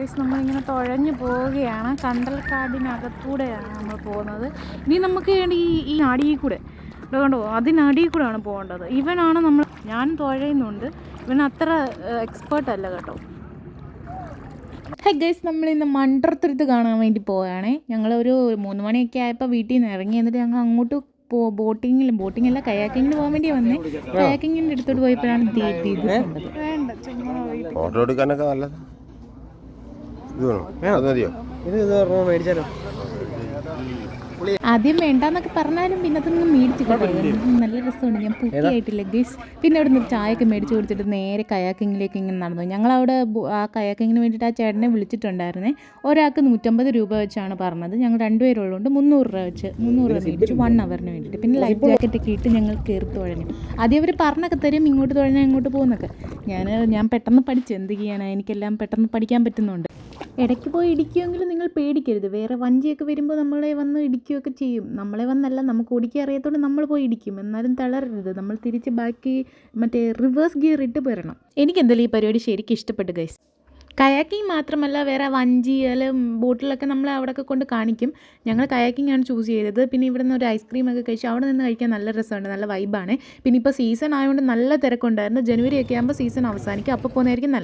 Guys നമ്മളിങ്ങനെ തുഴഞ്ഞു പോവുകയാണ്. കണ്ടൽക്കാടിനകത്തൂടെയാണ് നമ്മൾ പോകുന്നത്. ഇനി നമുക്ക് ഈ അടിയിൽ കൂടെ കണ്ടോ, അതിനടിയിൽ കൂടെയാണ് പോകേണ്ടത്. ഇവനാണ് ഞാൻ തുഴയുന്നുണ്ട്, ഇവൻ അത്ര എക്സ്പേർട്ട് അല്ല കേട്ടോ. ഗൈസ് നമ്മളിന്ന് മൺട്രത്തുരുത്ത് കാണാൻ വേണ്ടി പോവുകയാണേ. ഞങ്ങളൊരു 3 മണിയൊക്കെ ആയപ്പോൾ വീട്ടിൽ നിന്ന് ഇറങ്ങി. എന്നിട്ട് ഞങ്ങൾ അങ്ങോട്ട് ബോട്ടിങ്ങില്ല കയാക്കിങ്ങിന് പോകാൻ വേണ്ടി വന്നേ. കയാക്കിങ്ങിൻ്റെ അടുത്തോട്ട് പോയപ്പോഴാണ് ഫോട്ടോ എടുക്കാനൊക്കെ നല്ലത്. മേടിച്ചാലോ? ആദ്യം വേണ്ടാന്നൊക്കെ പറഞ്ഞാലും പിന്നെ അതൊന്നും മേടിച്ചു കേട്ടോ. നല്ല രസമുണ്ട്. ഞാൻ പൂർത്തിയായിട്ടില്ല ഗൈസ്. പിന്നെ അവിടെ നിന്ന് ചായയൊക്കെ മേടിച്ച് കൊടുത്തിട്ട് നേരെ കയാക്കിങ്ങിലേക്ക് ഇങ്ങനെ നടന്നു. ഞങ്ങളവിടെ ആ കയാക്കിങ്ങിന് വേണ്ടിയിട്ട് ആ ചേട്ടനെ വിളിച്ചിട്ടുണ്ടായിരുന്നേ. ഒരാൾക്ക് 150 രൂപ വെച്ചാണ് പറഞ്ഞത്. ഞങ്ങൾ 2 പേരുള്ളതുകൊണ്ട് 300 രൂപ വെച്ച് 300 രൂപ മേടിച്ചു 1 അവറിന് വേണ്ടിയിട്ട്. പിന്നെ ലൈഫ് ജാക്കറ്റൊക്കെ ഇട്ട് ഞങ്ങൾ കയറി തുഴഞ്ഞു. ആദ്യം അവർ പറഞ്ഞൊക്കെ തരും ഇങ്ങോട്ട് തുഴഞ്ഞാൽ ഇങ്ങോട്ട് പോകുന്നൊക്കെ. ഞാൻ പെട്ടെന്ന് പഠിച്ചു. എന്ത് ചെയ്യാനാണ്, എനിക്കെല്ലാം പെട്ടെന്ന് പഠിക്കാൻ പറ്റുന്നുണ്ട്. ഇടയ്ക്ക് പോയി ഇടിക്കുമെങ്കിലും നിങ്ങൾ പേടിക്കരുത്. വേറെ വഞ്ചിയൊക്കെ വരുമ്പോൾ നമ്മളെ വന്ന് ഇടിക്കുകയൊക്കെ ചെയ്യും. നമ്മളെ വന്നല്ല, നമുക്ക് ഓടിക്കാൻ അറിയാത്തതുകൊണ്ട് നമ്മൾ പോയി ഇടിക്കും. എന്നാലും തളരരുത്. നമ്മൾ തിരിച്ച് ബാക്കി റിവേഴ്സ് ഗിയർ ഇട്ട് വരണം. എനിക്കെന്തായാലും ഈ പരിപാടി ശരിക്കും ഇഷ്ടപ്പെട്ടു ഗൈസ്. കയാക്കിങ് മാത്രമല്ല, വേറെ വഞ്ചി ബോട്ടിലൊക്കെ നമ്മൾ അവിടെയൊക്കെ കൊണ്ട് കാണിക്കും. ഞങ്ങൾ കയാക്കിംഗ് ആണ് ചൂസ് ചെയ്തത്. പിന്നെ ഇവിടെ നിന്ന് ഒരു ഐസ്ക്രീമൊക്കെ കഴിച്ചു. അവിടെ നിന്ന് കഴിക്കാൻ നല്ല രസമുണ്ട്, നല്ല വൈബാണ്. പിന്നെ ഇപ്പോൾ സീസൺ ആയതുകൊണ്ട് നല്ല തിരക്കുണ്ടായിരുന്നു. ജനുവരി ഒക്കെ ആകുമ്പോൾ സീസൺ അവസാനിക്കും. അപ്പോൾ പോകുന്നതായിരിക്കും നല്ല.